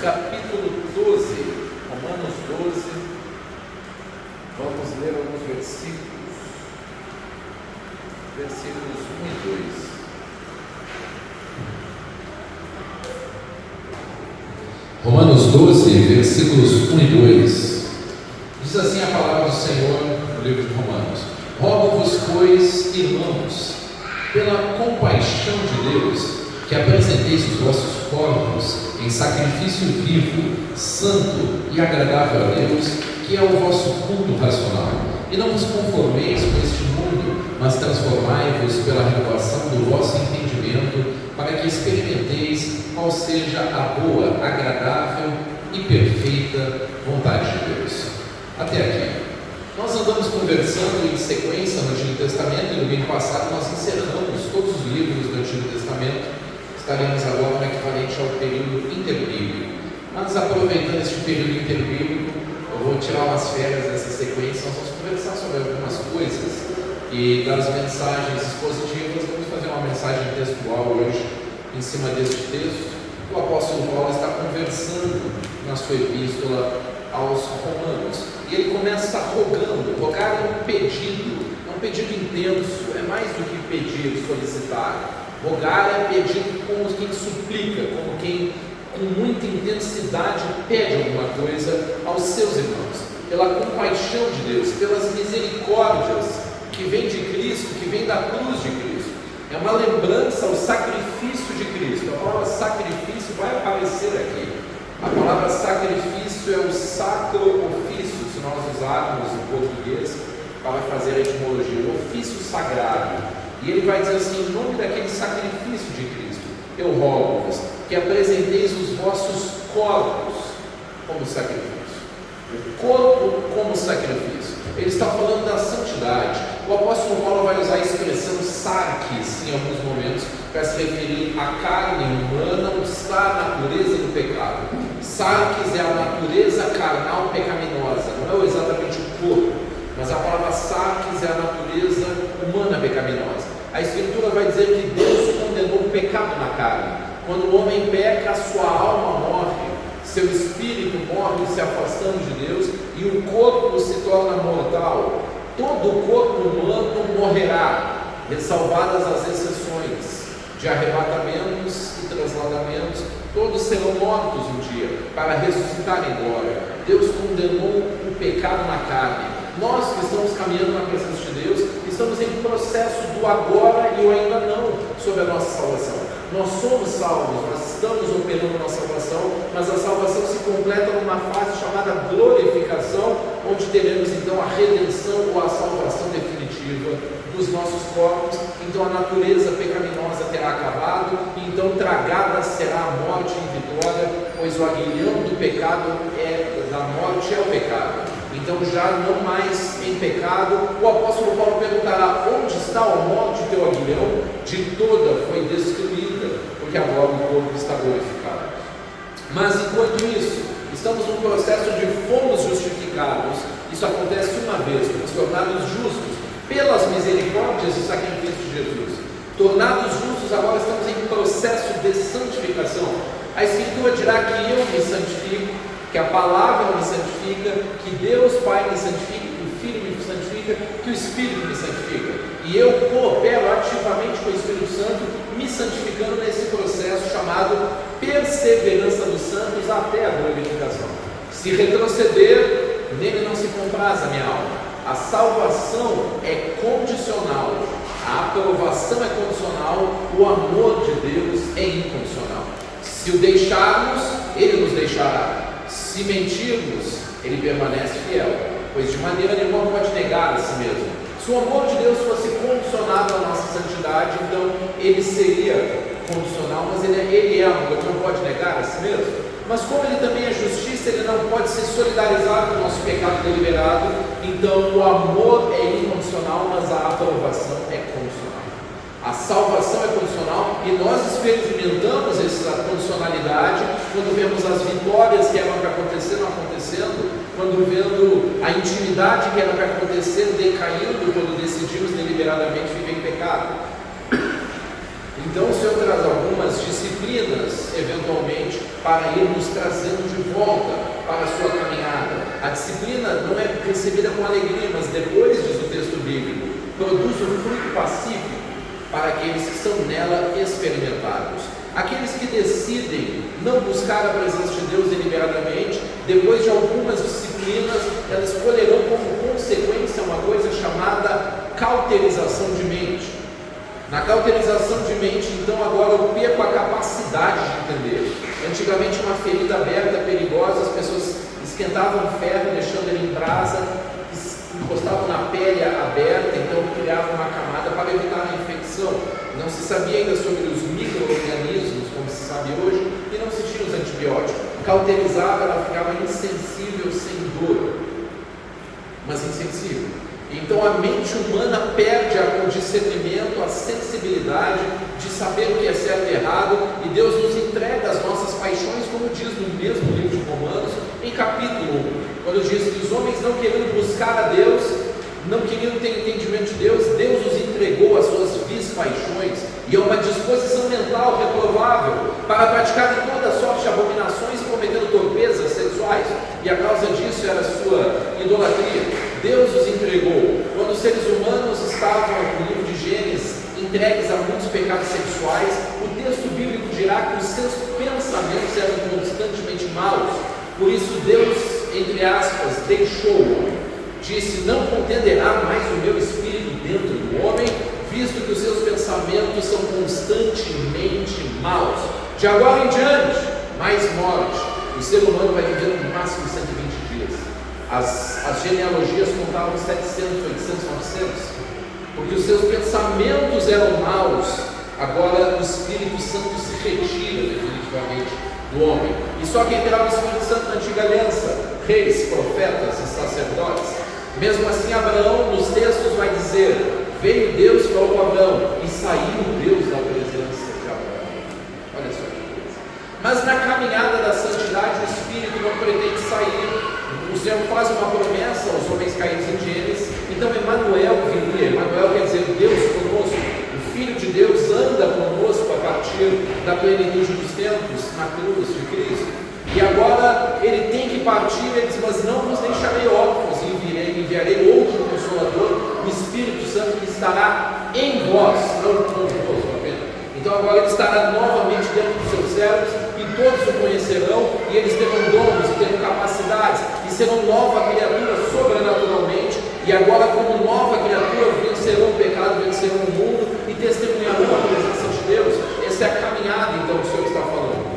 capítulo 12, Romanos 12, vamos ler alguns versículos 1 e 2. Romanos 12, versículos 1 e 2. Diz assim a palavra do Senhor no livro de Romanos: Rogo-vos, pois, irmãos, pela compaixão de Deus, que apresenteis os vossos corpos em sacrifício vivo, santo e agradável a Deus, que é o vosso culto racional. E não vos conformeis com este mundo, mas transformai-vos pela renovação do vosso entendimento, para que experimenteis qual seja a boa, agradável e perfeita vontade de Deus. Até aqui. Nós andamos conversando em sequência no Antigo Testamento, e no domingo passado nós encerramos todos os livros do Antigo Testamento. Estaremos agora no equivalente ao período interbíblico. Mas aproveitando este período interbíblico, eu vou tirar umas férias dessa sequência. Nós vamos conversar sobre algumas coisas, e das mensagens expositivas vamos fazer uma mensagem textual hoje em cima deste texto. O apóstolo Paulo está conversando na sua epístola aos Romanos, e ele começa rogando. Rogar é um pedido intenso, é mais do que pedir, solicitar. Rogar é pedir como quem suplica, como quem com muita intensidade pede alguma coisa aos seus irmãos, pela compaixão de Deus, pelas misericórdias que vem de Cristo, que vem da cruz de Cristo. É uma lembrança ao sacrifício de Cristo. A palavra sacrifício vai aparecer aqui. A palavra sacrifício é o sacro ofício, se nós usarmos o português para fazer a etimologia, o ofício sagrado. E ele vai dizer assim, em nome daquele sacrifício de Cristo, eu rogo-vos que apresenteis os vossos corpos como sacrifício. O corpo como sacrifício. Ele está falando da santidade. O apóstolo Paulo vai usar a expressão sarx em alguns momentos para se referir à carne humana, onde está a natureza do pecado. Sarx é a natureza carnal pecaminosa, não é exatamente o corpo, mas a palavra sarx é a natureza humana pecaminosa. A Escritura vai dizer que Deus condenou o pecado na carne. Quando o homem peca, a sua alma morre, seu espírito morre se afastando de Deus, e o corpo se torna mortal. Todo o corpo humano morrerá, ressalvadas as exceções de arrebatamentos e transladamentos. Todos serão mortos um dia, para ressuscitar em glória. Deus condenou o pecado na carne. Nós que estamos caminhando na presença de Deus, estamos em processo do agora e o ainda não sobre a nossa salvação. Nós somos salvos, nós estamos operando a nossa salvação, mas a salvação se completa numa fase chamada glorificação, onde teremos então a redenção ou a salvação definitiva dos nossos corpos. Então a natureza pecaminosa terá acabado, e então tragada será a morte em vitória, pois o aguilhão do pecado da morte é o pecado. Então já não mais em pecado. O apóstolo Paulo perguntará: onde está a morte, teu aguilhão? De toda foi destruída, porque agora o corpo está glorificado. Mas enquanto isso, estamos num processo de fomos justificados. Isso acontece uma vez, fomos tornados justos pelas misericórdias e sacrifício de Jesus. Tornados justos, agora estamos em processo de santificação. A Escritura dirá que eu me santifico, que a palavra me santifica, que Deus Pai me santifica, que o Filho me santifica, que o Espírito me santifica. E eu coopero ativamente com o Espírito Santo, me santificando nesse processo chamado perseverança dos santos até a glorificação. Se retroceder, nele não se compraz a minha alma. A salvação é condicional, a aprovação é condicional, o amor de Deus é incondicional. Se o deixarmos, Ele nos deixará. Se mentirmos, Ele permanece fiel, pois de maneira nenhuma pode negar a si mesmo. Se o amor de Deus fosse condicionado à nossa santidade, então Ele seria condicional, mas Ele é amor, Ele não pode negar a si mesmo. Mas como Ele também é justiça, Ele não pode se solidarizar com o nosso pecado deliberado. Então o amor é incondicional, mas a aprovação é condicional. A salvação é condicional, e nós experimentamos essa condicionalidade quando vemos as vitórias que eram para acontecer não acontecendo, quando vendo a intimidade que era para acontecer decaindo, quando decidimos deliberadamente viver em pecado. Então o Senhor traz algumas disciplinas, eventualmente, para ir nos trazendo de volta para a sua caminhada. A disciplina não é recebida com alegria, mas depois, diz o texto bíblico, produz o fruto pacífico para aqueles que são nela experimentados. Aqueles que decidem não buscar a presença de Deus deliberadamente, depois de algumas disciplinas, elas escolherão como consequência uma coisa chamada cauterização de mente. Na cauterização de mente, então, agora eu perco a capacidade de entender. Antigamente, uma ferida aberta, perigosa, as pessoas esquentavam ferro, deixando ele em brasa, encostavam na pele aberta, então criavam uma camada para evitar a infecção. Não se sabia ainda sobre os micro-organismos, como se sabe hoje, e não se tinha os antibióticos. Cauterizava, ela ficava insensível, sem dor, mas insensível. Então a mente humana perde o discernimento, a sensibilidade de saber o que é certo e errado, e Deus nos entrega as nossas paixões, como diz no mesmo livro de Romanos, em capítulo 1, quando diz que os homens não queriam buscar a Deus, não queriam ter entendimento de Deus, Deus os entregou às suas vis paixões, e a uma disposição mental reprovável, para praticarem toda sorte de abominações e cometendo torpezas sexuais, e a causa disso era a sua idolatria. Deus os entregou. Quando os seres humanos estavam, no livro de Gênesis, entregues a muitos pecados sexuais, o texto bíblico dirá que os seus pensamentos eram constantemente maus. Por isso Deus, entre aspas, deixou, disse: não contenderá mais o meu espírito dentro do homem, visto que os seus pensamentos são constantemente maus. De agora em diante, mais morte. O ser humano vai viver no máximo 120 dias. As genealogias contavam 700, 800, 900, porque os seus pensamentos eram maus. Agora o Espírito Santo se retira definitivamente do homem, e só quem terá o Espírito Santo na antiga aliança, reis, profetas e sacerdotes. Mesmo assim, Abraão nos textos vai dizer: veio Deus para o Abraão e saiu Deus da presença de Abraão. Olha só que coisa. Mas na caminhada da santidade, o Espírito não pretende sair. O Senhor faz uma promessa aos homens caídos em Gênesis. Então Emanuel viria. Emanuel quer dizer Deus conosco. O Filho de Deus anda conosco a partir da plenitude dos tempos, na cruz de Cristo. E agora ele tem que partir. Ele diz: mas não vos deixarei órfãos, enviarei outro Consolador, o Espírito Santo, que estará em vós, não convosco apenas. Então agora ele estará novamente dentro dos seus servos, e todos o conhecerão, e eles terão dons, terão capacidades, e serão nova criatura sobrenaturalmente, e agora como nova criatura vencerão o pecado, vencerão o mundo, e testemunharão a presença de Deus. Essa é a caminhada então que o Senhor está falando.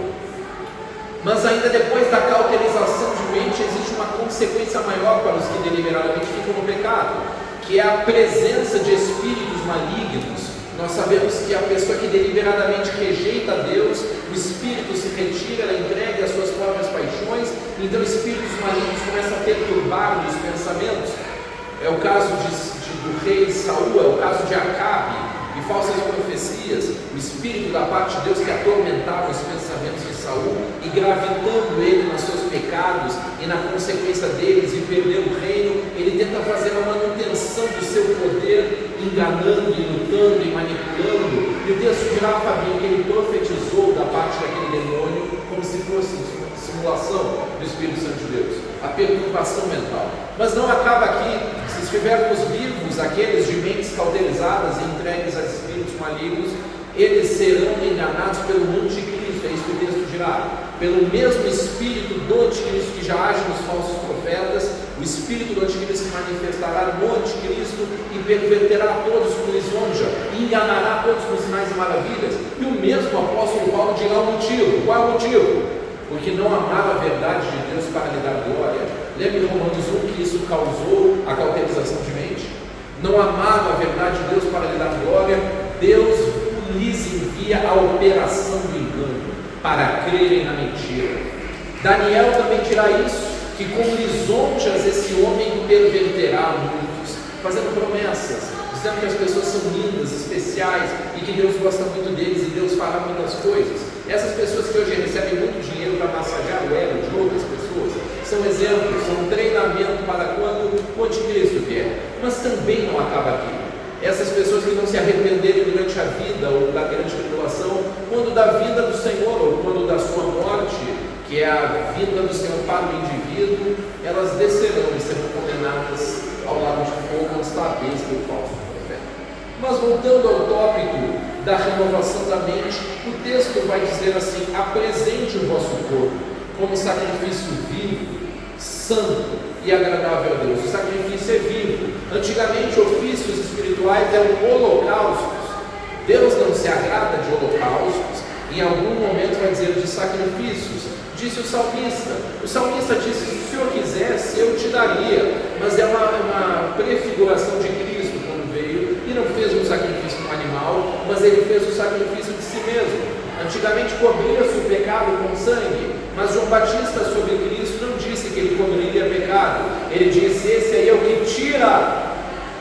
Mas ainda depois da cauterização de mente, existe uma consequência maior para os que deliberadamente ficam no pecado, que é a presença de espíritos malignos. Nós sabemos que a pessoa que deliberadamente rejeita a Deus, o espírito se retira, ela entrega as suas próprias paixões, então espíritos malignos começam a perturbar os pensamentos. É o caso do rei Saul, é o caso de Acabe, e falsas profecias, o espírito da parte de Deus que atormentava os pensamentos de Saul, e gravitando ele nos seus pecados e na consequência deles, e perder o reino, ele tenta fazer a manutenção do seu poder, enganando e lutando e manipulando. E o texto dirá, Fabinho, que ele profetizou da parte daquele demônio como se fosse uma simulação do Espírito Santo de Deus, a perturbação mental. Mas não acaba aqui. Se estivermos vivos, aqueles de mentes cauterizadas e entregues a espíritos malignos, eles serão enganados pelo anticristo. É isso que o texto dirá: pelo mesmo espírito do anticristo que já age nos falsos profetas, o espírito do anticristo se manifestará no anticristo e perverterá a todos com lisonja, e enganará a todos com sinais e maravilhas. E o mesmo apóstolo Paulo dirá o motivo. Qual é o motivo? Porque não amava a verdade de Deus para lhe dar glória. Lembra em Romanos 1 que isso causou a cauterização de mente? Não amava a verdade de Deus para lhe dar glória. Deus lhes envia a operação do engano, para crerem na mentira. Daniel também dirá isso, que com lisonjas esse homem perverterá muitos, fazendo promessas, dizendo que as pessoas são lindas, especiais, e que Deus gosta muito deles, e Deus fará muitas coisas. Essas pessoas que hoje recebem muito dinheiro para massagear o ego de outras pessoas, são exemplos, são treinamento para quando o anticristo vier. Mas também não acaba aqui. Essas pessoas que não se arrependerem durante a vida ou da grande tribulação, quando da vinda do Senhor ou quando da sua morte, que é a vinda do Senhor para o indivíduo, elas descerão e serão condenadas ao lago de fogo, onde está a besta e o falso profeta. Mas voltando ao tópico da renovação da mente, o texto vai dizer assim: apresente o vosso corpo como sacrifício vivo, santo e agradável a Deus. O sacrifício é vivo. Antigamente, ofícios espirituais eram holocaustos. Deus não se agrada de holocaustos. Em algum momento vai dizer de sacrifícios. Disse o salmista disse: se o Senhor quisesse, eu te daria. Mas é uma prefiguração de Cristo quando veio e não fez um sacrifício no animal, mas ele fez o sacrifício de si mesmo. Antigamente cobria-se o pecado com sangue, mas João Batista sobre Cristo não disse que ele cobriria pecado. Ele disse: esse aí é o que tira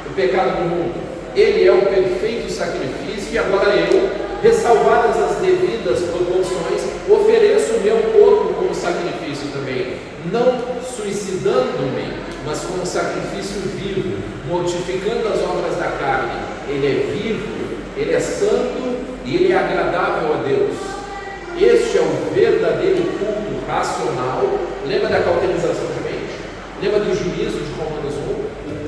o pecado do mundo. Ele é o perfeito sacrifício, e agora eu, ressalvadas as devidas proporções, ofereço o meu corpo como sacrifício também, não suicidando-me, mas como sacrifício vivo, mortificando as obras da carne. Ele é vivo, ele é santo e ele é agradável a Deus. Este é o verdadeiro culto racional. Lembra da cauterização de mente? Lembra do juízo de Romanos 1?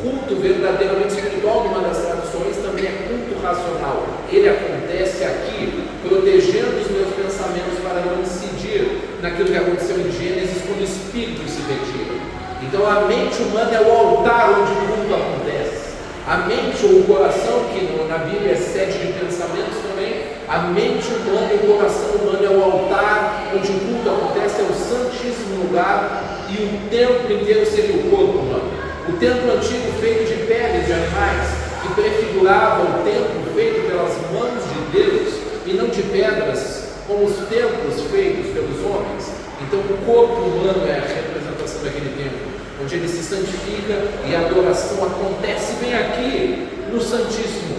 O culto verdadeiramente espiritual, numa das traduções, também é culto racional. Ele acontece aqui, protegendo os meus pensamentos para não incidir naquilo que aconteceu em Gênesis, quando o Espírito se retira. Então a mente humana é o altar onde o culto acontece. A mente ou o coração, que na Bíblia é sede de pensamentos também, a mente humana e o coração humano é o altar onde o culto acontece, é o santíssimo lugar, e o templo inteiro seria o corpo humano. O templo antigo feito de peles de animais, que prefigurava o templo feito pelas mãos de Deus e não de pedras, como os templos feitos pelos homens. Então o corpo humano é a representação daquele templo, onde ele se santifica e a adoração acontece bem aqui no Santíssimo,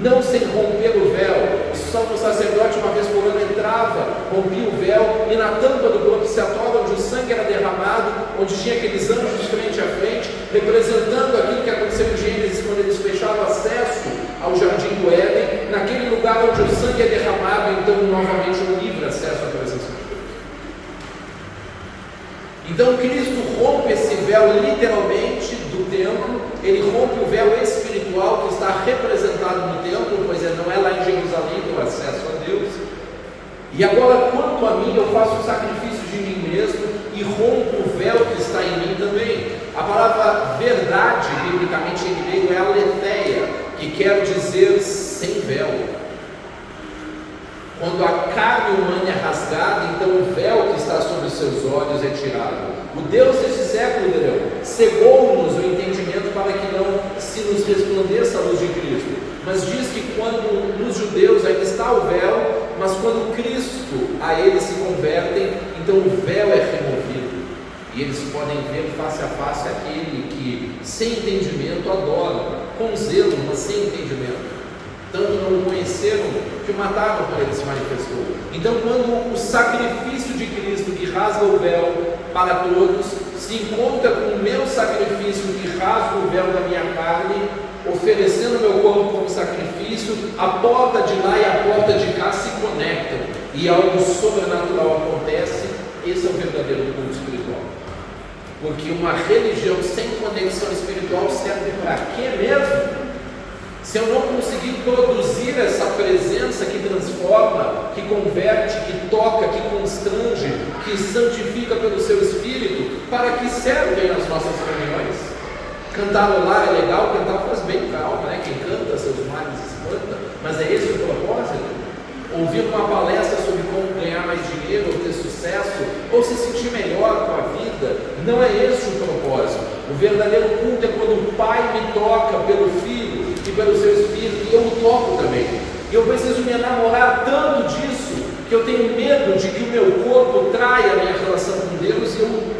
não sem romper o véu. O sumo sacerdote uma vez por ano entrava, rompia o véu, e na tampa do propiciatório, onde o sangue era derramado, onde tinha aqueles anjos frente a frente, representando aquilo que aconteceu em Gênesis, quando eles fecharam acesso ao jardim do Éden, naquele lugar onde o sangue é derramado, então novamente um livre acesso à presença de Deus. Então Cristo rompe esse véu literalmente do templo, ele rompe o véu espiritual que está representado no templo, pois não é lá em Jerusalém que eu acesso a Deus. E agora, quanto a mim, eu faço o sacrifício de mim mesmo e rompo o véu que está em mim também. A palavra verdade, biblicamente em grego, é aletheia, que quer dizer sem véu. Quando a carne humana é rasgada, então o véu que está sobre os seus olhos é tirado. O Deus deste século, cegou-nos o entendimento para que não se nos resplandeça a luz de Cristo. Mas diz que quando nos judeus ainda está o véu, mas quando Cristo a eles se convertem, então o véu é removido. E eles podem ver face a face aquele que, sem entendimento, adora, com zelo, mas sem entendimento. Tanto não o conheceram que o mataram quando ele se manifestou. Então, quando o sacrifício de Cristo, que rasga o véu para todos, se encontra com o meu sacrifício, que rasga o véu da minha carne, oferecendo meu corpo como sacrifício, a porta de lá e a porta de cá se conectam e algo sobrenatural acontece. Esse é o verdadeiro culto espiritual. Porque uma religião sem conexão espiritual serve para quê mesmo? Se eu não conseguir produzir essa presença que transforma, que converte, que toca, que constrange, que santifica pelo seu Espírito, para que servem as nossas reuniões? Cantarolar é legal, cantar faz bem para a alma, né? Quem canta seus males espanta, mas é esse o propósito? Ouvir uma palestra sobre como ganhar mais dinheiro, ou ter sucesso, ou se sentir melhor com a vida, não é esse o propósito. O verdadeiro culto é quando o Pai me toca pelo Filho e pelo seu Espírito, e eu o toco também. E eu preciso me enamorar tanto disso, que eu tenho medo de que o meu corpo traia a minha relação com Deus, e eu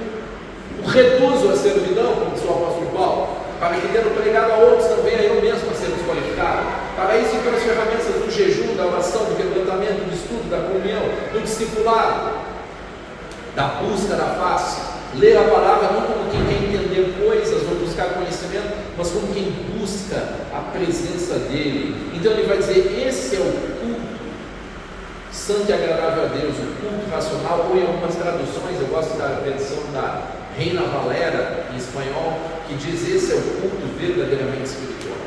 o reduzo à servidão, como diz o apóstolo Paulo, para que tendo pregado a outros não venha eu mesmo a ser desqualificado. Para isso, então, as ferramentas do jejum, da oração, do quebrantamento, do estudo, da comunhão, do discipulado, da busca da face, ler a palavra não como quem quer entender coisas ou buscar buscar conhecimento, mas como quem busca a presença dele. Então ele vai dizer: esse é o culto santo e agradável a Deus, o culto racional. Ou em algumas traduções, eu gosto da versão da Reina Valera em espanhol, que diz: esse é o culto verdadeiramente espiritual.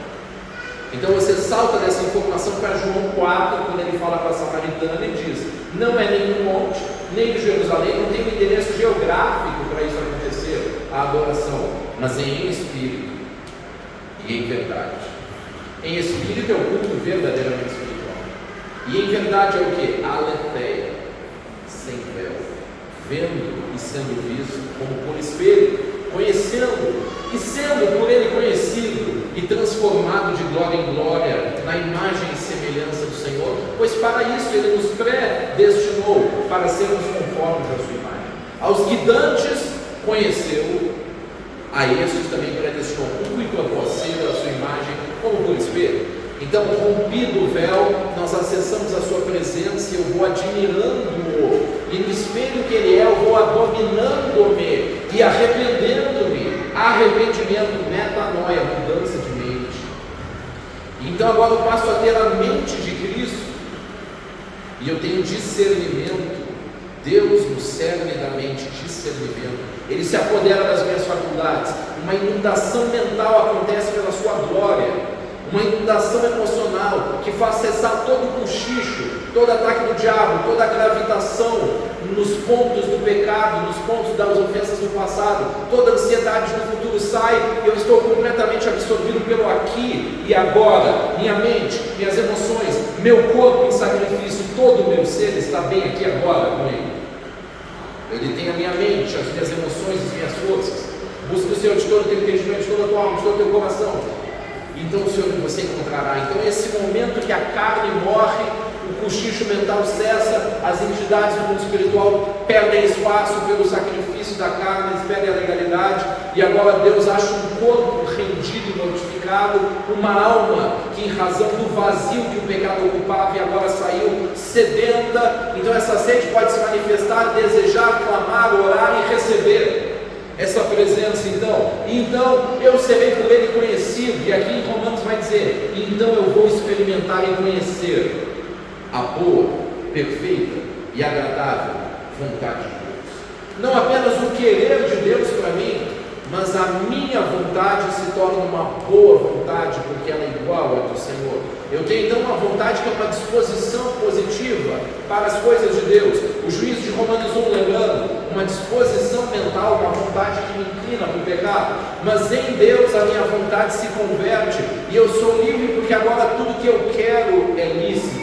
Então você salta dessa informação para João 4, quando ele fala para a samaritana e diz: não é nenhum monte, nem de Jerusalém, não tem um endereço geográfico para isso acontecer, a adoração, mas em espírito e em verdade. Em espírito é o culto verdadeiramente espiritual, e em verdade é o que? Aletheia, sem véu, vendo e sendo visto como por espelho, conhecendo e sendo por ele conhecido e transformado de glória em glória na imagem e semelhança do Senhor, pois para isso ele nos predestinou, para sermos conformes à sua imagem. Aos que dantes conheceu, a estes também predestinou, muito após ser a sua imagem como por espelho. Então, rompido o véu, nós acessamos a sua presença e eu vou admirando-o, e no espelho que ele é, eu vou abominando-me e arrependendo-me. Arrependimento, metanoia, mudança de mente. Então agora eu passo a ter a mente de Cristo, e eu tenho discernimento. Deus no cerne da mente, discernimento. Ele se apodera das minhas faculdades. Uma inundação mental acontece pela sua glória. Uma inundação emocional que faz cessar todo o cochicho, todo ataque do diabo, toda a gravitação nos pontos do pecado, nos pontos das ofensas do passado, toda a ansiedade do futuro sai, e eu estou completamente absorvido pelo aqui e agora. Minha mente, minhas emoções, meu corpo em sacrifício, todo o meu ser está bem aqui agora com ele. Ele tem a minha mente, as minhas emoções, as minhas forças. Busca o Senhor de todo o teu entendimento, de toda a tua alma, de todo o teu coração. Então o Senhor você encontrará. Então esse momento que a carne morre, o cochicho mental cessa, as entidades do mundo espiritual perdem espaço pelo sacrifício da carne, eles perdem a legalidade, e agora Deus acha um corpo rendido e mortificado, uma alma que em razão do vazio que o pecado ocupava e agora saiu sedenta. Então essa sede pode se manifestar, desejar, clamar, orar e receber essa presença. Então eu serei por ele conhecido, e aqui em Romanos vai dizer: então eu vou experimentar e conhecer a boa, perfeita e agradável vontade de Deus. Não apenas o querer de Deus para mim, mas a minha vontade se torna uma boa vontade, porque ela é igual à do Senhor. Eu tenho então uma vontade que é uma disposição positiva para as coisas de Deus. O juízo de Romanos 1, lembrando, uma disposição mental, uma vontade que me inclina para o pecado, mas em Deus a minha vontade se converte, e eu sou livre, porque agora tudo que eu quero é lícito,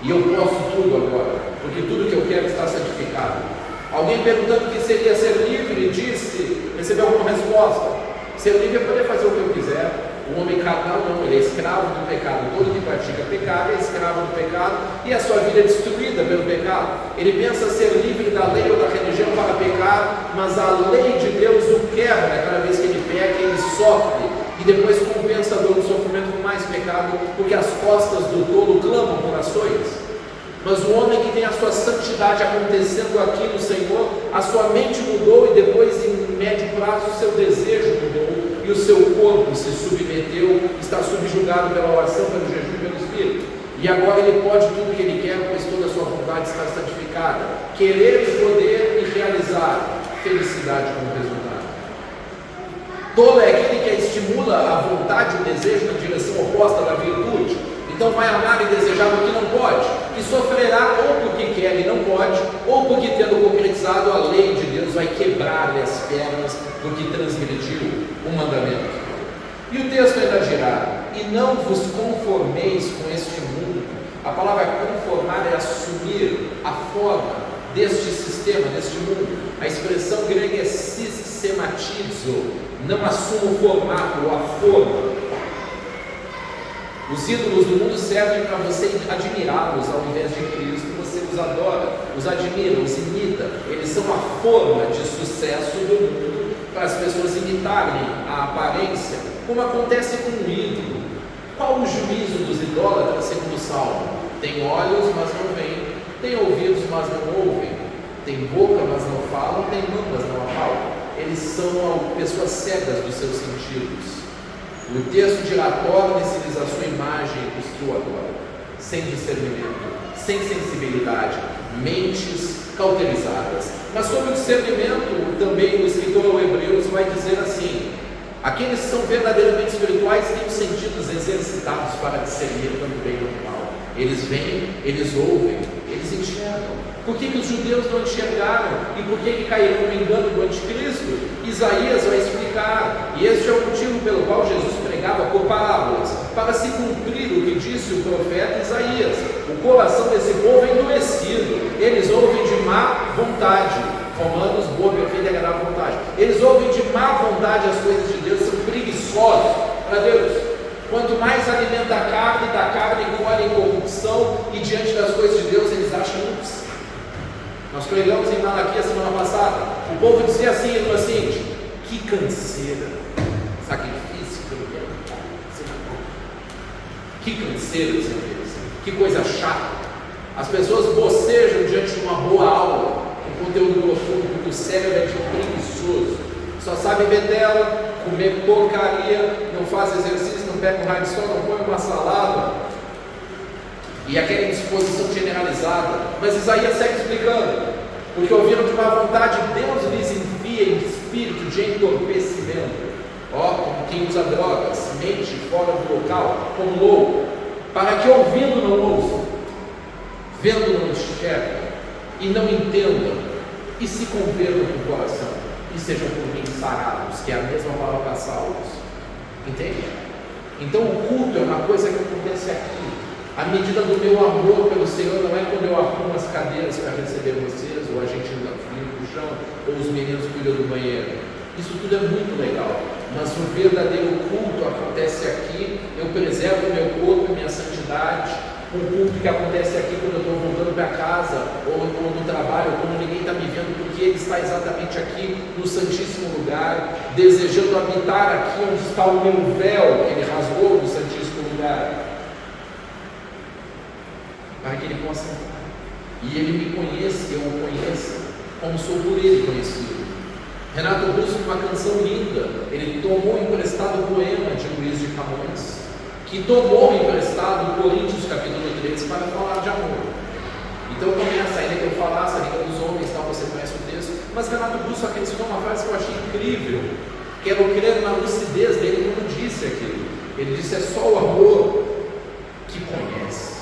e eu posso tudo agora, porque tudo que eu quero está santificado. Alguém perguntando o que seria ser livre, disse, recebeu alguma resposta: ser livre é poder fazer o que eu quiser. O homem carnal não, ele é escravo do pecado. Todo que pratica pecado é escravo do pecado, e a sua vida é destruída pelo pecado. Ele pensa ser livre da lei ou da religião para pecar, mas a lei de Deus o quebra. Cada vez que ele peca, ele sofre, e depois compensa a dor do sofrimento com mais pecado, porque as costas do tolo clamam por ações. Mas o homem que tem a sua santidade acontecendo aqui no Senhor, a sua mente mudou, e depois em médio prazo o seu desejo mudou, e o seu corpo se submeteu, está subjugado pela oração, pelo jejum e pelo Espírito, e agora ele pode tudo o que ele quer, pois toda a sua vontade está santificada. Querer, poder e realizar, felicidade como resultado. Tolo é aquele que estimula a vontade e o desejo na direção oposta da virtude. Então vai amar e desejar o que não pode, e sofrerá ou porque quer e não pode, ou porque, tendo concretizado a lei de Deus, vai quebrar-lhe as pernas, porque transgrediu o mandamento. E o texto ainda dirá: e não vos conformeis com este mundo. A palavra conformar é assumir a forma deste sistema, deste mundo. A expressão grega é sistematizo, não assuma o formato ou a forma. Os ídolos do mundo servem para você admirá-los ao invés de Cristo. Você os adora, os admira, os imita. Eles são a forma de sucesso do mundo para as pessoas imitarem a aparência, como acontece com o ídolo. Qual o juízo dos idólatras, segundo o Salmo? Tem olhos, mas não veem; tem ouvidos, mas não ouvem; tem boca, mas não falam; tem mão, mas não apalpam. Eles são pessoas cegas dos seus sentidos. O texto dirá: torne-se-lhes a sua imagem os que o adoram, sem discernimento, sem sensibilidade, mentes cauterizadas. Mas sobre o discernimento, também o escritor aos Hebreus vai dizer assim: aqueles que são verdadeiramente espirituais têm os sentidos exercitados para discernir tanto bem quanto mal. Eles veem, eles ouvem, eles enxergam. Por que os judeus não enxergaram? E por que caíram no engano do anticristo? Isaías vai explicar, e este é o motivo pelo qual Jesus pregava por parábolas, para se cumprir o que disse o profeta Isaías: o coração desse povo é endurecido, eles ouvem de má vontade. Romanos, boa, perfeita e agradável vontade. Eles ouvem de má vontade as coisas de Deus, são preguiçosos para Deus. Quanto mais alimenta a carne, da carne colhem corrupção, e diante das coisas de Deus eles acham impossível. Nós pregamos em Malaquias semana passada. O povo dizia assim, que canseira, sacrifício pelo que que canseira, que coisa chata. As pessoas bocejam diante de uma boa aula, um conteúdo profundo, porque o cérebro é preguiçoso, só sabe ver tela, comer porcaria, não faz exercício, não pega um raio de sol, não põe uma salada, e aquela indisposição generalizada. Mas Isaías segue explicando: porque ouviram de má vontade, Deus lhes envia em espírito de entorpecimento, como quem usa drogas, mente fora do local, como louco, para que ouvindo não ouçam, vendo não enxergam, e não entendam, e se convertam com o coração, e sejam por mim sarados, que é a mesma palavra salvos. Entende? Então o culto é uma coisa que acontece aqui. A medida do meu amor pelo Senhor não é quando eu arrumo as cadeiras para receber vocês, ou a gente anda frio no chão, ou os meninos cuidam do banheiro. Isso tudo é muito legal, mas o verdadeiro culto acontece aqui. Eu preservo meu corpo e minha santidade. Um culto que acontece aqui quando eu estou voltando para casa, ou no trabalho, quando ninguém está me vendo, porque Ele está exatamente aqui no Santíssimo Lugar, desejando habitar aqui onde está o meu véu, que Ele rasgou no Santíssimo Lugar, para que Ele possa entrar. E Ele me conheça, eu o conheça, como sou por Ele conhecido. Renato Russo, uma canção linda, ele tomou emprestado o poema de Luiz de Camões, que tomou emprestado Coríntios capítulo 13 para falar de amor. Então começa, ainda que eu falasse a língua dos homens, tal, você conhece o texto, mas Renato Russo acrescentou uma frase que eu achei incrível, que era o crer na lucidez dele quando disse aquilo. Ele disse: é só o amor que conhece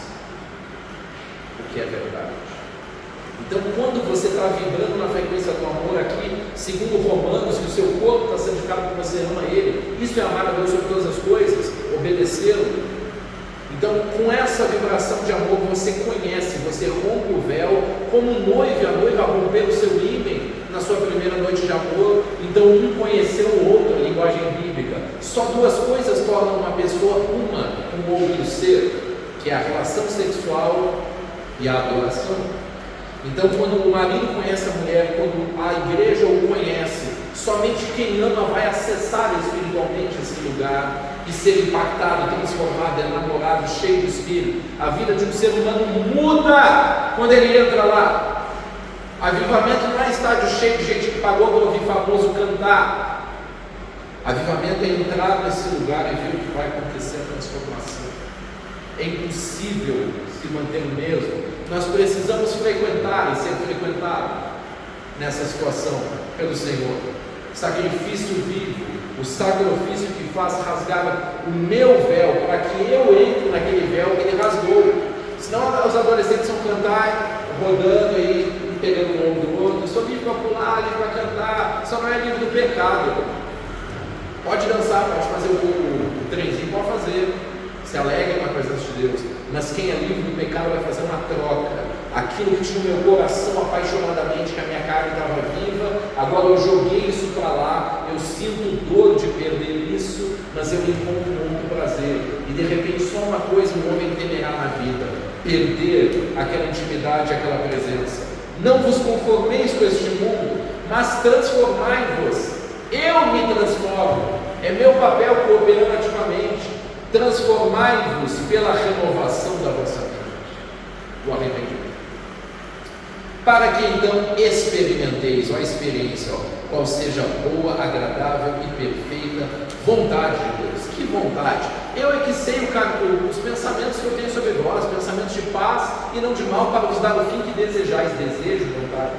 o que é verdade. Então, quando você está vibrando na frequência do amor aqui, segundo Romanos, que o seu corpo está santificado porque você ama Ele, isso é amar a Deus sobre todas as coisas, obedecê-lo. Então, com essa vibração de amor, você conhece, você rompe o véu, como um noivo e a noiva romperam o seu ímen na sua primeira noite de amor. Então, um conheceu o outro, a linguagem bíblica. Só duas coisas tornam uma pessoa uma, um outro ser, que é a relação sexual e a adoração. Então, quando o marido conhece a mulher, quando a igreja o conhece, somente quem ama vai acessar espiritualmente esse lugar e ser impactado, transformado, enamorado, cheio do Espírito. A vida de um ser humano muda quando ele entra lá. Avivamento não é estádio cheio de gente que pagou para ouvir famoso cantar. Avivamento é entrar nesse lugar e ver o que vai acontecer, a transformação. É impossível se manter o mesmo. Nós precisamos frequentar e ser frequentado nessa situação pelo Senhor. Sacrifício vivo, o sacrifício que faz rasgar o meu véu, para que eu entre naquele véu que Ele rasgou. Senão os adolescentes vão cantar, rodando aí, pegando o ombro do outro. Sou livre para pular, livre para cantar, só não é livre do pecado. Pode dançar, pode fazer o trenzinho, pode fazer. Se alegra na presença de Deus, mas quem é livre do pecado vai fazer uma troca. Aquilo que tinha no meu coração apaixonadamente, que a minha carne estava viva, agora eu joguei isso para lá, eu sinto dor de perder isso, mas eu encontro muito prazer. E de repente só uma coisa um homem temerá na vida: perder aquela intimidade, aquela presença. Não vos conformeis com este mundo, mas transformai-vos. Eu me transformo, é meu papel cooperando ativamente. Transformai-vos pela renovação da vossa mente, o arrependimento. para que então experimenteis, ó, a experiência, ó, qual seja a boa, agradável e perfeita vontade de Deus. Que vontade? Eu é que sei os pensamentos que eu tenho sobre vós, pensamentos de paz e não de mal, para vos dar o fim que desejais, desejo, vontade.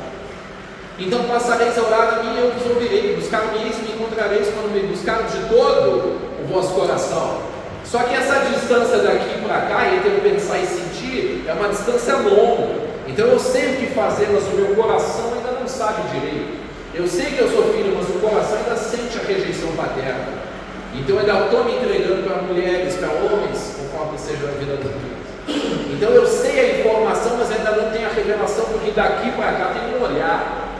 Então passareis a orar a mim e eu vos ouvirei, buscar-me-eis e me encontrareis quando me buscar de todo o vosso coração. Só que essa distância daqui para cá, entre eu pensar e sentir, é uma distância longa. Então eu sei o que fazer, mas o meu coração ainda não sabe direito. Eu sei que eu sou filho, mas o coração ainda sente a rejeição paterna. Então eu ainda estou me entregando para mulheres, para homens, conforme seja a vida dos meus. Então eu sei a informação, mas ainda não tenho a revelação, porque daqui para cá tem um olhar.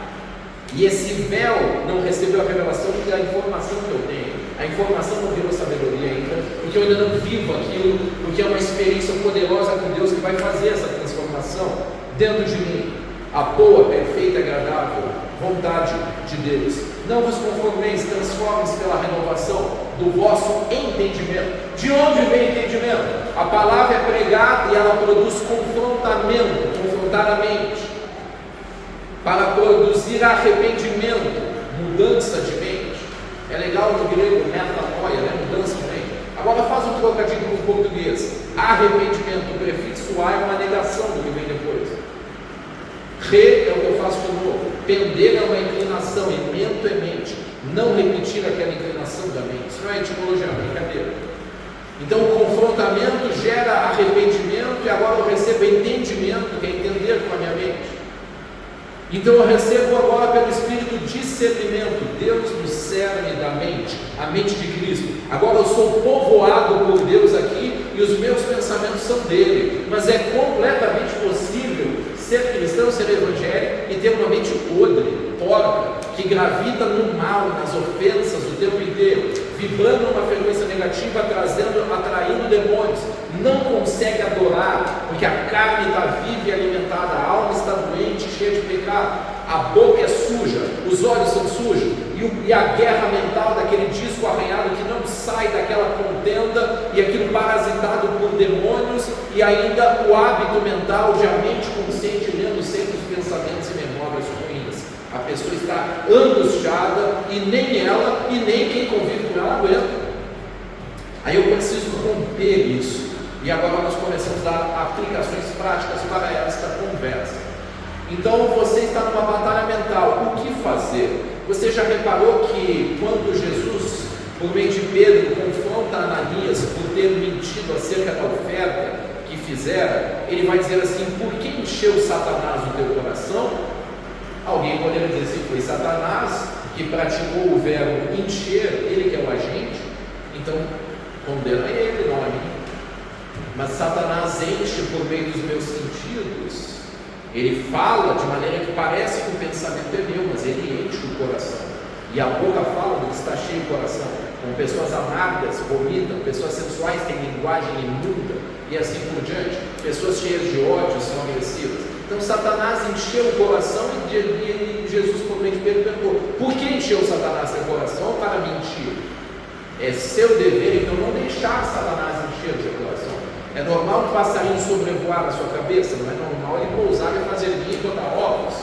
E esse véu não recebeu a revelação porque a informação que eu tenho. A informação não virou sabedoria ainda, porque eu ainda não vivo aquilo, porque é uma experiência poderosa com Deus que vai fazer essa transformação dentro de mim. A boa, perfeita e agradável vontade de Deus. Não vos conformeis, transformeis pela renovação do vosso entendimento. De onde vem entendimento? A palavra é pregada e ela produz confrontamento, confrontar a mente, para produzir arrependimento, mudança de mente. É legal no grego, metanoia, né? Mudança de mente. Agora faz um trocadilho no português. Arrependimento, o prefixo A é uma negação do que vem depois. Re é o que eu faço de novo. Pender é uma inclinação, e mento é mente. Não repetir aquela inclinação da mente. Isso não é etimologia, é brincadeira. Então o confrontamento gera arrependimento e agora eu recebo entendimento, que é entender com a minha mente. Então eu recebo agora pelo Espírito discernimento, Deus no cerne da mente, a mente de Cristo. Agora eu sou povoado por Deus aqui e os meus pensamentos são dele. Mas é completamente possível ser cristão, ser evangélico e ter uma mente podre, porca, que gravita no mal, nas ofensas o tempo inteiro, vibrando numa frequência negativa, atraindo demônios. Não consegue adorar, porque a carne está viva e alimentada, a alma está doente, cheia de pecado, a boca é suja, os olhos são sujos, e a guerra mental daquele disco arranhado que não sai daquela contenda, e aquilo parasitado por demônios, e ainda o hábito mental de a mente consciente lendo sempre os pensamentos e memórias ruins. A pessoa está angustiada e nem ela e nem quem convive com ela aguenta. Aí eu preciso romper isso. E agora nós começamos a dar aplicações práticas para esta conversa. Então você está numa batalha mental. O que fazer? Você já reparou que quando Jesus, por meio de Pedro, confronta Ananias por ter mentido acerca da oferta que fizera, ele vai dizer assim: por que encheu Satanás o teu coração? Alguém poderia dizer assim: foi Satanás que praticou o verbo encher, ele que é o agente, então condena ele, não a mim. Mas Satanás enche por meio dos meus sentidos. Ele fala de maneira que parece que o pensamento é meu, mas ele enche o coração. E a boca fala do que está cheio o coração. Como pessoas amargas vomitam, pessoas sensuais têm linguagem imunda, e assim por diante. Pessoas cheias de ódio são agressivas. Então Satanás encheu o coração e Jesus, por meio de Pedro, perguntou: por que encheu Satanás seu coração? Para mentir. É seu dever, então, não deixar Satanás encher o seu coração. É normal um passarinho sobrevoar na sua cabeça, não é normal ele pousar e fazer ninho e botar ovos.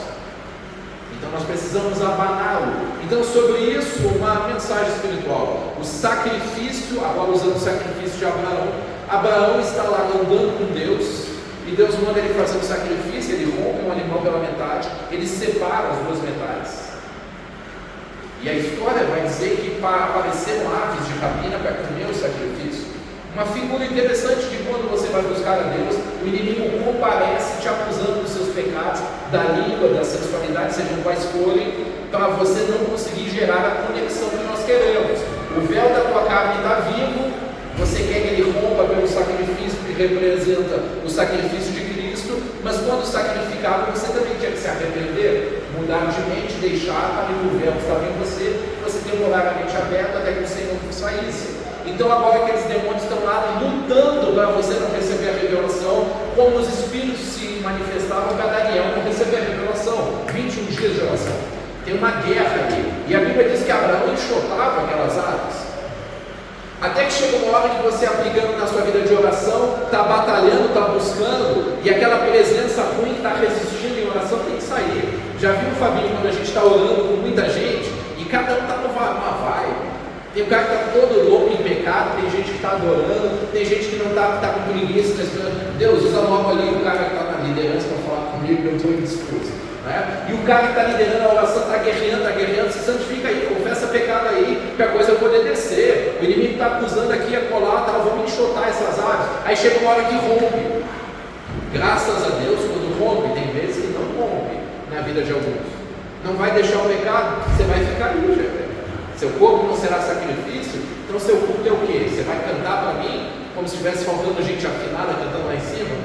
Então nós precisamos abaná-lo. Então sobre isso, uma mensagem espiritual. O sacrifício, agora usando o sacrifício de Abraão. Abraão está lá andando com Deus, e Deus manda ele fazer um sacrifício, ele rompe um animal pela metade, ele separa as duas metades. E a história vai dizer que apareceram aves de rapina para comer o sacrifício. Uma figura interessante de quando você vai buscar a Deus, o inimigo comparece te acusando dos seus pecados, da língua, da sensualidade, sejam quais forem, para você não conseguir gerar a conexão que nós queremos. O véu da tua carne está vivo, você quer que ele rompa pelo sacrifício que representa o sacrifício de Cristo, mas quando sacrificado você também tinha que se arrepender, mudar de mente, deixar para que o véu que estava em você temporariamente aberto até que o Senhor saísse. Então agora aqueles demônios estão lá lutando para você não receber a revelação, como os espíritos se manifestavam para Daniel não receber a revelação, 21 dias de oração. Tem uma guerra ali, e a Bíblia diz que Abraão enxotava aquelas aves. Até que chega uma hora que você aplicando na sua vida de oração, está batalhando, está buscando, e aquela presença ruim que está resistindo em oração tem que sair. Já viu, Fabinho, quando a gente está orando com muita gente, e cada um está numa vibe. Tem um cara que está todo louco em pecado, tem gente que está adorando, tem gente que não está com preguiça, Deus usa logo ali o cara que está na liderança para falar comigo, eu estou indisposto. Né? E o cara que está liderando a oração está guerreando, se santifica aí, confessa pecado aí, para a coisa poder descer. O inimigo está acusando aqui, acolá, vamos enxotar essas áreas. Aí chega uma hora que rompe. Graças a Deus, quando rompe, tem vezes que não rompe na vida de alguns. Não vai deixar o pecado, você vai ficar ali, gente. Seu corpo não será sacrifício, então seu culto é o quê? Você vai cantar para mim, como se estivesse faltando gente afinada cantando lá em cima?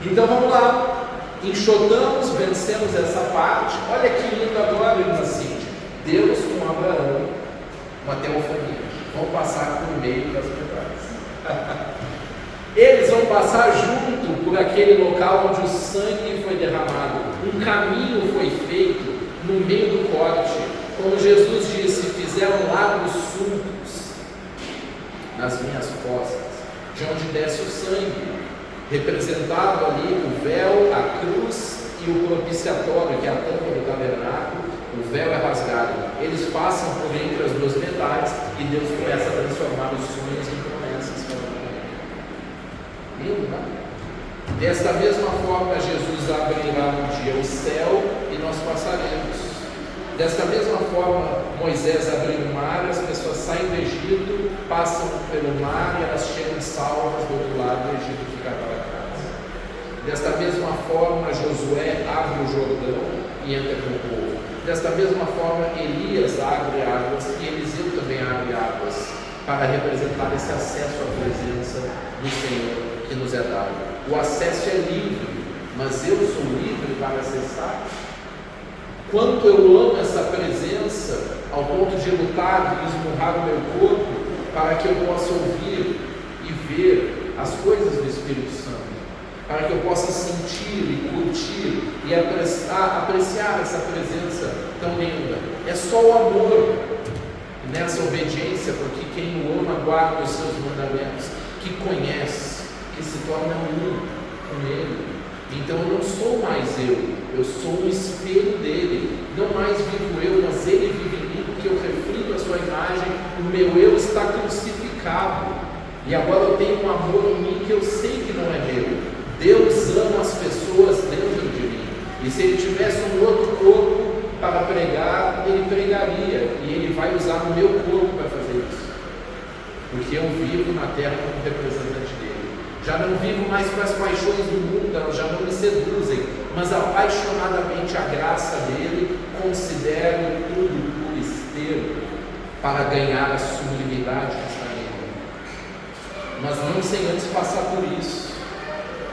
Então vamos lá. Enxotamos, vencemos essa parte. Olha que lindo agora, irmã Cíntia. Deus com Abraão, uma teofania. Vão passar por meio das pedras. Eles vão passar junto por aquele local onde o sangue foi derramado. Um caminho foi feito no meio do corte. Como Jesus disse, fizeram largos sulcos nas minhas costas, de onde desce o sangue. Representado ali o véu, a cruz e o propiciatório, que é a tampa do tabernáculo. O véu é rasgado, eles passam por entre as duas metades e Deus começa a transformar os sonhos em promessas. Lindo, né? Desta mesma forma, Jesus abrirá um dia o céu e nós passaremos. Desta mesma forma, Moisés abriu o mar, as pessoas saem do Egito, passam pelo mar e elas chegam salvas do outro lado do Egito, fica para casa. Desta mesma forma, Josué abre o Jordão e entra com o povo. Desta mesma forma, Elias abre águas e Eliseu também abre águas, para representar esse acesso à presença do Senhor que nos é dado. O acesso é livre, mas eu sou livre para acessar. Quanto eu amo essa presença, ao ponto de lutar e esmurrar o meu corpo, para que eu possa ouvir e ver as coisas do Espírito Santo, para que eu possa sentir e curtir e apreciar essa presença tão linda. É só o amor nessa obediência, porque quem o ama guarda os seus mandamentos, que conhece, que se torna um com ele. Então eu não sou mais eu sou um espelho dele. Não mais vivo eu, mas ele vive em mim, porque eu reflito a sua imagem. O meu eu está crucificado, e agora eu tenho um amor em mim que eu sei que não é meu. Deus ama as pessoas dentro de mim, e se ele tivesse um outro corpo para pregar, ele pregaria, e ele vai usar o meu corpo para fazer isso, porque eu vivo na terra como representante dele. Já não vivo mais para as paixões do mundo, elas já não me seduzem, mas apaixonadamente a graça dele, considero tudo por esteiro para ganhar a sublimidade que está nele. Mas não sem antes passar por isso.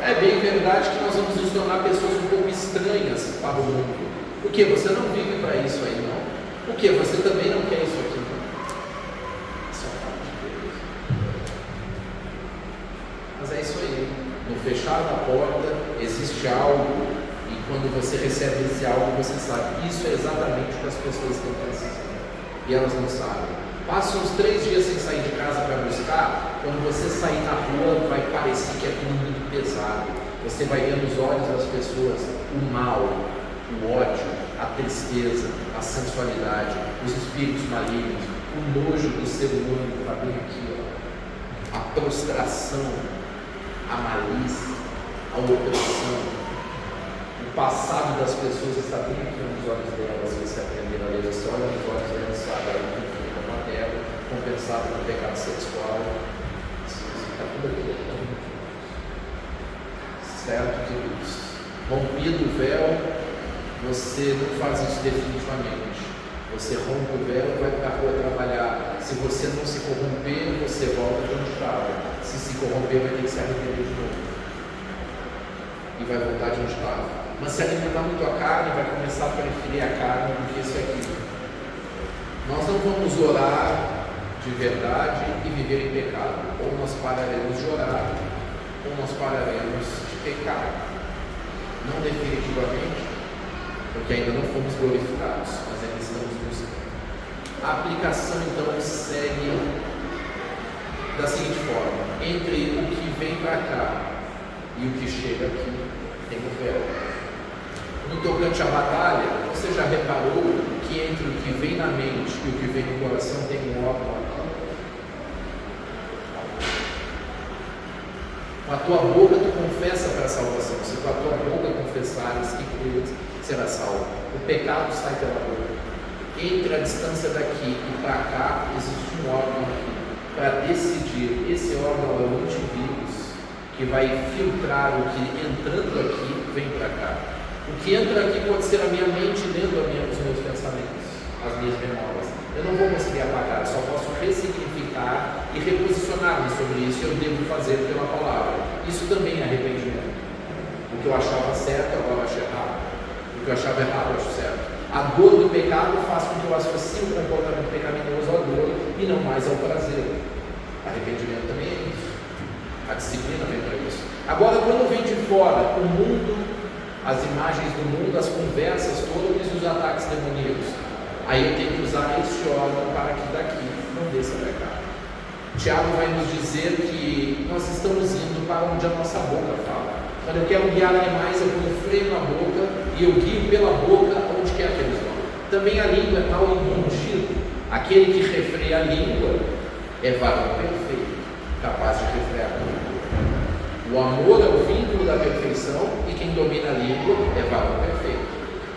É bem verdade que nós vamos nos tornar pessoas um pouco estranhas para o mundo. Por que? Você não vive para isso aí, não? Por que? Você também não quer isso aqui, não? Mas é isso aí, no fechar da porta existe algo, e quando você recebe esse algo, você sabe, isso é exatamente o que as pessoas estão precisando, e elas não sabem. Passa uns 3 dias sem sair de casa para buscar, quando você sair na rua, vai parecer que é tudo muito pesado, você vai ver nos olhos das pessoas o mal, o ódio, a tristeza, a sensualidade, os espíritos malignos, o nojo do ser humano que está bem aqui, ó. A prostração, a malícia, a opressão, o passado das pessoas está bem aqui nos olhos delas. Se você aprender a ler, você olha nos olhos delas, sabe, ela não fica com a terra, compensado pelo pecado sexual, está tudo aqui. Certo, queridos? Rompido o véu, você não faz isso definitivamente. Você rompe o véu e vai para a rua trabalhar. Se você não se corromper, você volta de onde estava. Se corromper, vai ter que se arrepender de novo. E vai voltar de onde estava. Mas se alimentar muito a carne, vai começar a preferir a carne do que isso e aquilo. Nós não vamos orar de verdade e viver em pecado. Ou nós pararemos de orar, ou nós pararemos de pecar. Não definitivamente, porque ainda não fomos glorificados, mas ainda estamos buscando. A aplicação então segue da seguinte forma: entre o que vem para cá e o que chega aqui tem um véu. No tocante à batalha, você já reparou que entre o que vem na mente e o que vem no coração tem um órgão aqui? Com a tua boca tu confessa para a salvação. Se com a tua boca confessares e creres, será salvo. O pecado sai pela boca. Entre a distância daqui e para cá existe um órgão aqui para decidir. Esse órgão é o antivírus que vai filtrar o que entrando aqui vem para cá. O que entra aqui pode ser a minha mente lendo os meus pensamentos, as minhas memórias. Eu não vou conseguir apagar, eu só posso ressignificar e reposicionar-me sobre isso. Eu devo fazer pela palavra. Isso também é arrependimento. O que eu achava certo, agora eu acho errado. O que eu achava errado, eu acho certo. A dor do pecado faz com que eu associe o comportamento pecaminoso à dor e não mais ao prazer. Arrependimento também é isso. A disciplina vem para isso. Agora, quando vem de fora, o mundo, as imagens do mundo, as conversas todas e os ataques demoníacos, aí eu tenho que usar esse órgão para que daqui não desça para cá. Tiago vai nos dizer que nós estamos indo para onde a nossa boca fala. Quando eu quero guiar animais, eu ponho freio na boca e eu guio pela boca onde quer que eles vão. Também a língua é tal ungido. Aquele que refreia a língua é varão perfeito, capaz de refrear a língua. O amor é o vínculo da perfeição e quem domina a língua é varão perfeito.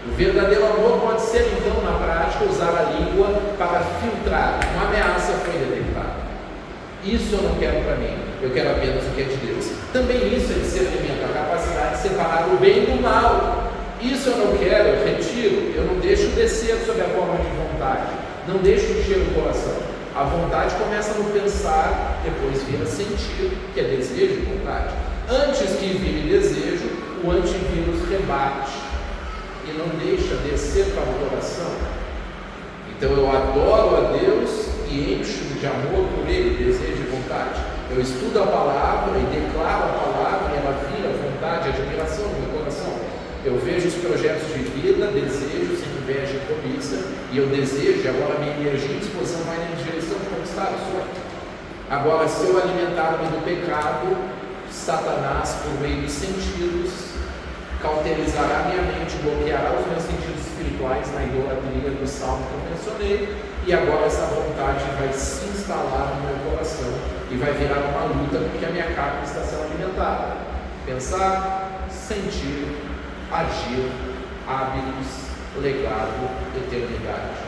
O verdadeiro amor pode ser, então, na prática, usar a língua para filtrar. Uma ameaça foi detectada. Isso eu não quero para mim, eu quero apenas o que é de Deus. Também isso é discernimento, a capacidade de separar o bem do mal. Isso eu não quero, eu retiro, eu não deixo descer sob a forma de vontade, não deixo encher o coração. A vontade começa no pensar, depois vira sentir, que é desejo e vontade. Antes que vire desejo, o antivírus rebate e não deixa descer para o coração. Então eu adoro a Deus e encho de amor por Ele, desejo e vontade. Eu estudo a palavra e declaro a palavra e ela vira vontade, admiração no meu coração. Eu vejo os projetos de vida, desejos, inveja e cobiça, e eu desejo, e agora minha energia e disposição vai na direção de conquistar o sonho. Agora, se eu alimentar-me do pecado, Satanás, por meio dos sentidos, cauterizará minha mente, bloqueará os meus sentidos espirituais na idolatria do salmo que eu mencionei, e agora essa vontade vai se instalar no meu coração e vai virar uma luta porque a minha carne está sendo alimentada. Pensar, sentir, agir, hábitos, legado, eternidade.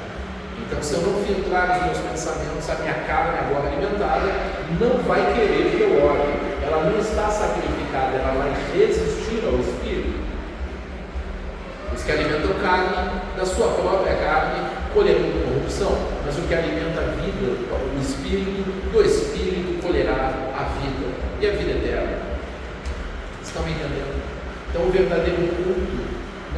Então, se eu não filtrar os meus pensamentos, a minha carne agora alimentada não vai querer que eu ore. Ela não está sacrificada, ela vai resistir ao Espírito. Os que alimentam carne, da sua própria carne, colherão corrupção, mas o que alimenta a vida, o Espírito, do Espírito colherá a vida, e a vida eterna. Estão me entendendo? Então, o verdadeiro culto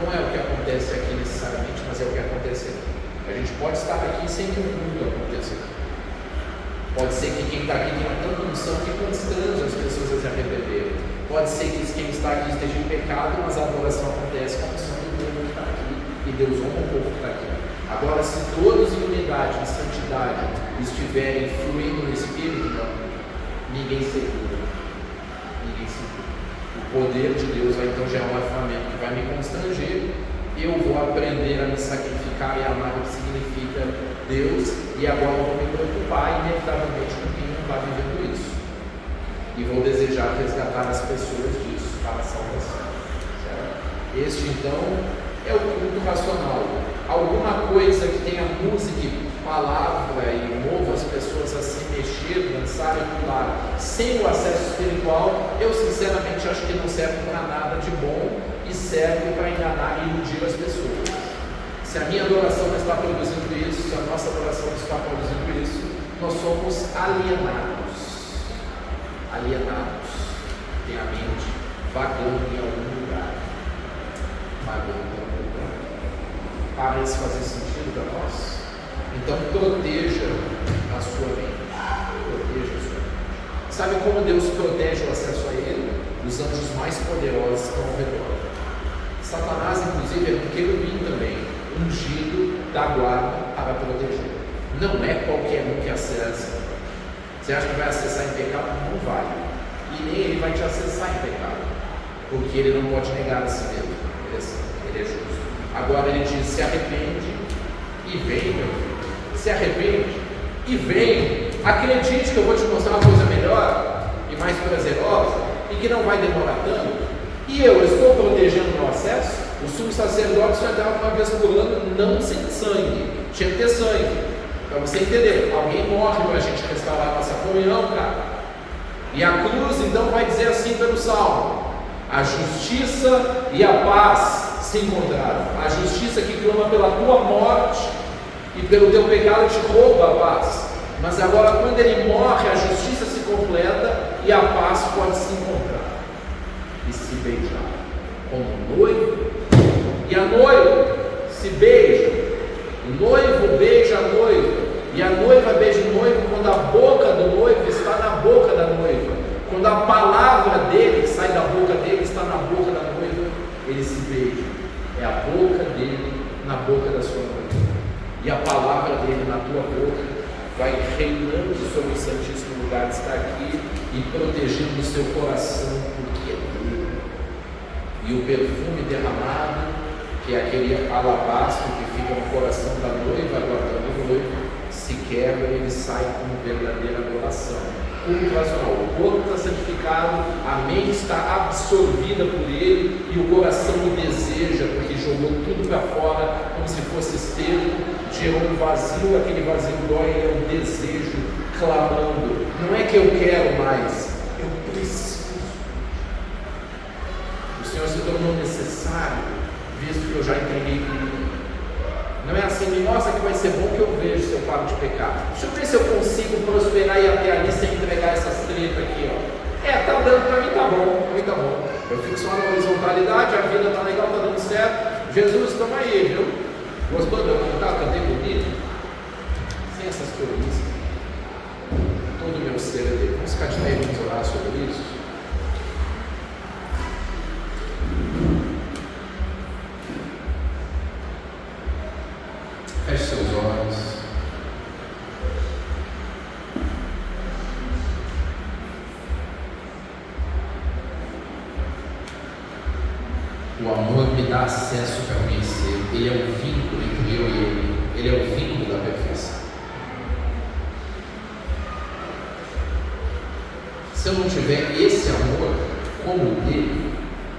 não é o que acontece aqui necessariamente, mas é o que acontece aqui. A gente pode estar aqui sem que o culto aconteça aqui. Pode ser que quem está aqui tenha tanta unção que constrange as pessoas a se arrependerem. Pode ser que quem está aqui esteja em pecado, mas a adoração acontece com a unção do povo que está aqui, e Deus honra o povo que está aqui. Agora, se todos em unidade, em santidade, estiverem fluindo no Espírito, não, ninguém segura. Ninguém segura. O poder de Deus vai então gerar um avivamento que vai me constranger. Eu vou aprender a me sacrificar e amar o que significa Deus, e agora eu vou me preocupar inevitavelmente com quem não está vivendo isso. E vou desejar resgatar as pessoas disso para a salvação. Certo? Este então é o culto racional. Alguma coisa que tenha música e palavra e mova as pessoas a se mexer, dançar e pular, sem o acesso espiritual, eu sinceramente acho que não serve para nada de bom e serve para enganar e iludir as pessoas. Se a minha adoração não está produzindo isso, se a nossa adoração não está produzindo isso, nós somos alienados. Alienados. Tem a mente vagando em algum lugar. Vagando em algum lugar. Parece fazer sentido para nós? Então proteja a sua mente. Proteja a sua mente. Sabe como Deus protege o acesso a Ele? Os anjos mais poderosos estão ao redor. Satanás, inclusive, é um querubim também, ungido da guarda para proteger. Não é qualquer um que acessa. Você acha que vai acessar em pecado? Não vai. E nem ele vai te acessar em pecado, porque ele não pode negar a si mesmo. Ele é justo. Agora ele diz: se arrepende e vem, meu filho. Se arrepende e vem. Acredite que eu vou te mostrar uma coisa melhor e mais prazerosa e que não vai demorar tanto. E eu estou protegendo o meu acesso. O sumo sacerdote só entrava uma vez por ano, não sem sangue. Tinha que ter sangue. Para você entender, alguém morre para a gente restaurar a nossa comunhão, cara. E a cruz então vai dizer assim pelo Salmo: a justiça e a paz se encontraram. A justiça que clama pela tua morte e pelo teu pecado te rouba a paz. Mas agora, quando ele morre, a justiça se completa e a paz pode se encontrar e se beijar, como noivo e a noiva se beijam. O noivo beija a noiva e a noiva beija o noivo quando a boca do noivo está na boca da noiva. Quando a palavra dele que sai da boca dele está na boca da noiva, eles se beijam. É a boca dele na boca da sua noiva e a palavra dele na tua boca vai reinando sobre o Santíssimo Lugar, está aqui e protegendo o seu coração, porque é dele. E o perfume derramado, que é aquele alabastro que fica no coração da noiva, aguardando o noivo, se quebra e ele sai com verdadeira adoração. Culto racional. O corpo está santificado, a mente está absorvida por ele e o coração o deseja, porque jogou tudo para fora, como se fosse esterco. Gerou um vazio, aquele vazio dói, é um desejo clamando. Não é que eu quero mais, eu preciso. O Senhor se tornou necessário, visto que eu já entreguei tudo. Não é assim: me mostra que vai ser bom que eu vejo se eu paro de pecar. Deixa eu ver se eu consigo prosperar e até ali sem entregar essas tretas aqui, ó. Tá dando para mim, tá bom, para mim tá bom. Eu fico só na horizontalidade, a vida tá legal, tá dando certo. Jesus, estamos aí, viu? Gostou de eu cantar? Cantei bonito? Sem essas coisas. Todo o meu ser é dele. Vamos ficar de pé e vamos orar sobre isso? Feche seus olhos. O amor me dá acesso para conhecer. Ele é o vínculo entre eu e ele. Ele é o vínculo da perfeição. Se eu não tiver esse amor como o dele,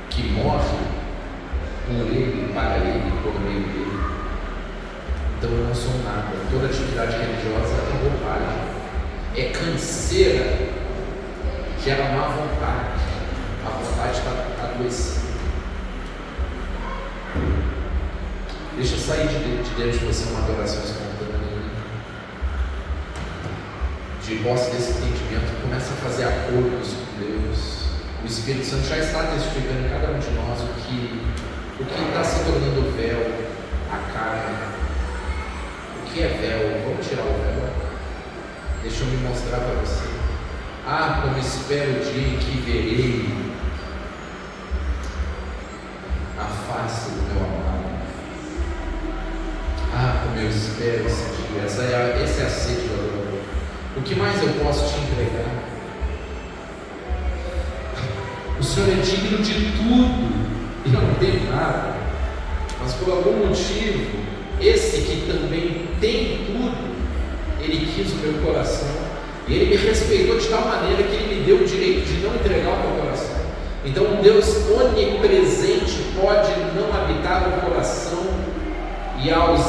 que morre por ele, para ele, por meio dele, então eu não sou nada. Toda atividade religiosa é roupagem, é canseira, gera má vontade. A vontade está adoecida. Deixa sair de dentro de você uma adoração espontânea. De posse desse entendimento, começa a fazer acordos com Deus. O Espírito Santo já está testificando em cada um de nós o que está se tornando véu, a carne. O que é véu? Vamos tirar o véu. Deixa eu me mostrar para você. Ah, como espero o dia em que verei a face do meu amado. Ah, como eu espero esse dia. Essa é a sede do adorador. O que mais eu posso te entregar? O Senhor é digno de tudo e eu não tenho nada. Mas por algum motivo, esse que também tem tudo, ele quis o meu coração e ele me respeitou de tal maneira que ele me deu o direito de não entregar o meu coração. Então um Deus onipresente pode não habitar no coração e aos